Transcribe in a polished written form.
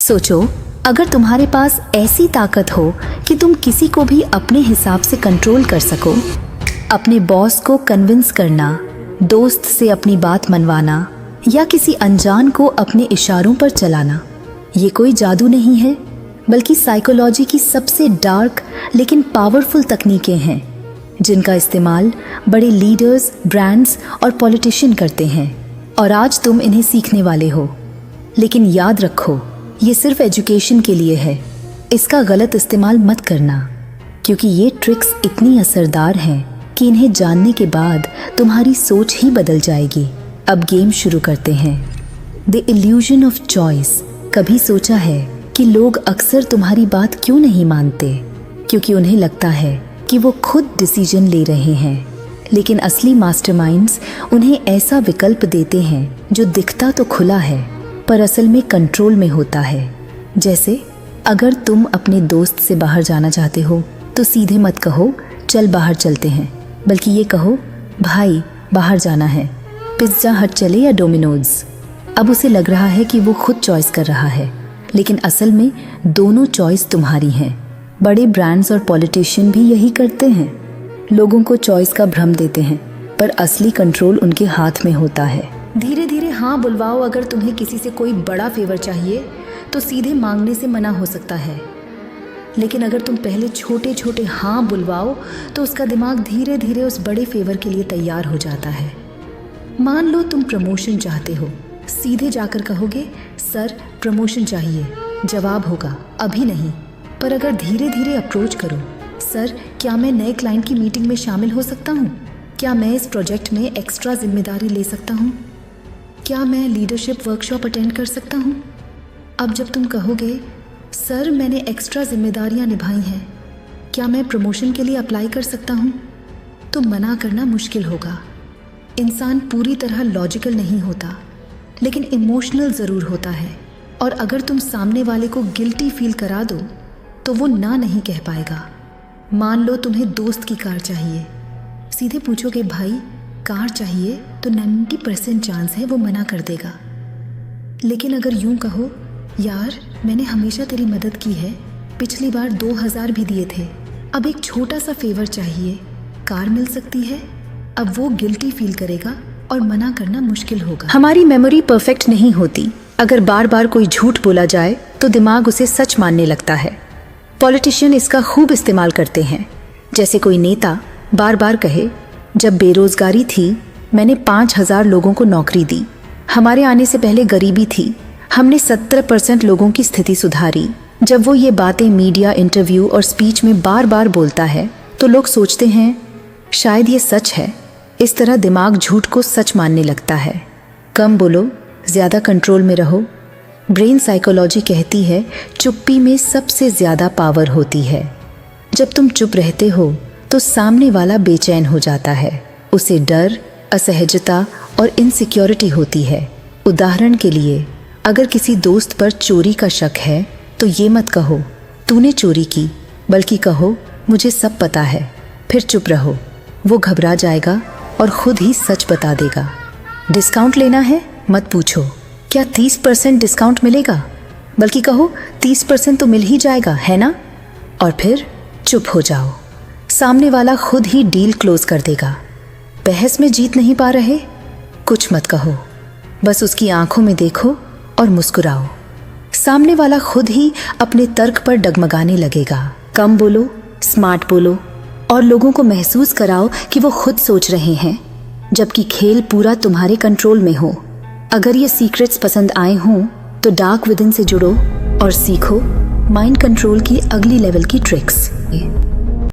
सोचो, अगर तुम्हारे पास ऐसी ताकत हो कि तुम किसी को भी अपने हिसाब से कंट्रोल कर सको, अपने बॉस को कन्विंस करना, दोस्त से अपनी बात मनवाना या किसी अनजान को अपने इशारों पर चलाना, ये कोई जादू नहीं है, बल्कि साइकोलॉजी की सबसे डार्क लेकिन पावरफुल तकनीकें हैं जिनका इस्तेमाल बड़े लीडर्स, ब्रांड्स और पॉलिटिशियन करते हैं। और आज तुम इन्हें सीखने वाले हो। लेकिन याद रखो, ये सिर्फ एजुकेशन के लिए है। इसका गलत इस्तेमाल मत करना, क्योंकि ये ट्रिक्स इतनी असरदार हैं कि इन्हें जानने के बाद तुम्हारी सोच ही बदल जाएगी। अब गेम शुरू करते हैं। The illusion of choice. कभी सोचा है कि लोग अक्सर तुम्हारी बात क्यों नहीं मानते? क्योंकि उन्हें लगता है कि वो खुद डिसीजन ले रहे हैं, लेकिन असली मास्टरमाइंड्स उन्हें ऐसा विकल्प देते हैं जो दिखता तो खुला है पर असल में कंट्रोल में होता है। जैसे अगर तुम अपने दोस्त से बाहर जाना चाहते हो तो सीधे मत कहो चल बाहर चलते हैं, बल्कि ये कहो भाई बाहर जाना है, पिज्जा हट चले या डोमिनोज। अब उसे लग रहा है कि वो खुद चॉइस कर रहा है, लेकिन असल में दोनों चॉइस तुम्हारी हैं। बड़े ब्रांड्स और पॉलिटिशियन भी यही करते हैं, लोगों को चॉइस का भ्रम देते हैं, पर असली कंट्रोल उनके हाथ में होता है। धीरे धीरे हाँ बुलवाओ। अगर तुम्हें किसी से कोई बड़ा फेवर चाहिए तो सीधे मांगने से मना हो सकता है, लेकिन अगर तुम पहले छोटे छोटे हाँ बुलवाओ तो उसका दिमाग धीरे धीरे उस बड़े फेवर के लिए तैयार हो जाता है। मान लो तुम प्रमोशन चाहते हो, सीधे जाकर कहोगे सर प्रमोशन चाहिए, जवाब होगा अभी नहीं। पर अगर धीरे धीरे अप्रोच करो, सर क्या मैं नए क्लाइंट की मीटिंग में शामिल हो सकता हूँ? क्या मैं इस प्रोजेक्ट में एक्स्ट्रा जिम्मेदारी ले सकता हूँ? क्या मैं लीडरशिप वर्कशॉप अटेंड कर सकता हूँ? अब जब तुम कहोगे सर मैंने एक्स्ट्रा जिम्मेदारियाँ निभाई हैं, क्या मैं प्रमोशन के लिए अप्लाई कर सकता हूँ? तो मना करना मुश्किल होगा। इंसान पूरी तरह लॉजिकल नहीं होता, लेकिन इमोशनल ज़रूर होता है, और अगर तुम सामने वाले को गिल्टी फील करा दो तो वो ना नहीं कह पाएगा। मान लो तुम्हें दोस्त की कार चाहिए, सीधे पूछोगे भाई कार चाहिए, तो 90% चांस है वो मना कर देगा। लेकिन अगर यूं कहो यार मैंने हमेशा तेरी मदद की है, पिछली बार 2000 भी दिए थे, अब एक छोटा सा फेवर चाहिए, कार मिल सकती है, अब वो गिल्टी फील करेगा और मना करना मुश्किल होगा। हमारी मेमोरी परफेक्ट नहीं होती। अगर बार बार कोई झूठ बोला जाए तो दिमाग उसे सच मानने लगता है। पॉलिटिशियन इसका खूब इस्तेमाल करते हैं। जैसे कोई नेता बार बार कहे जब बेरोजगारी थी मैंने 5000 लोगों को नौकरी दी, हमारे आने से पहले गरीबी थी, हमने 70% लोगों की स्थिति सुधारी। जब वो ये बातें मीडिया, इंटरव्यू और स्पीच में बार बार बोलता है तो लोग सोचते हैं शायद ये सच है। इस तरह दिमाग झूठ को सच मानने लगता है। कम बोलो, ज़्यादा कंट्रोल में रहो। ब्रेन साइकोलॉजी कहती है चुप्पी में सबसे ज़्यादा पावर होती है। जब तुम चुप रहते हो तो सामने वाला बेचैन हो जाता है, उसे डर, असहजता और इनसिक्योरिटी होती है। उदाहरण के लिए अगर किसी दोस्त पर चोरी का शक है तो ये मत कहो तूने चोरी की, बल्कि कहो मुझे सब पता है। फिर चुप रहो। वो घबरा जाएगा और खुद ही सच बता देगा। डिस्काउंट लेना है, मत पूछो क्या 30% डिस्काउंट मिलेगा, बल्कि कहो 30% तो मिल ही जाएगा है ना, और फिर चुप हो जाओ। सामने वाला खुद ही डील क्लोज कर देगा। बहस में जीत नहीं पा रहे, कुछ मत कहो, बस उसकी आंखों में देखो और मुस्कुराओ। सामने वाला खुद ही अपने तर्क पर डगमगाने लगेगा। कम बोलो, स्मार्ट बोलो और लोगों को महसूस कराओ कि वो खुद सोच रहे हैं, जबकि खेल पूरा तुम्हारे कंट्रोल में हो। अगर ये सीक्रेट्स पसंद आए हों तो डार्क विदिन से जुड़ो और सीखो माइंड कंट्रोल की अगली लेवल की ट्रिक्स।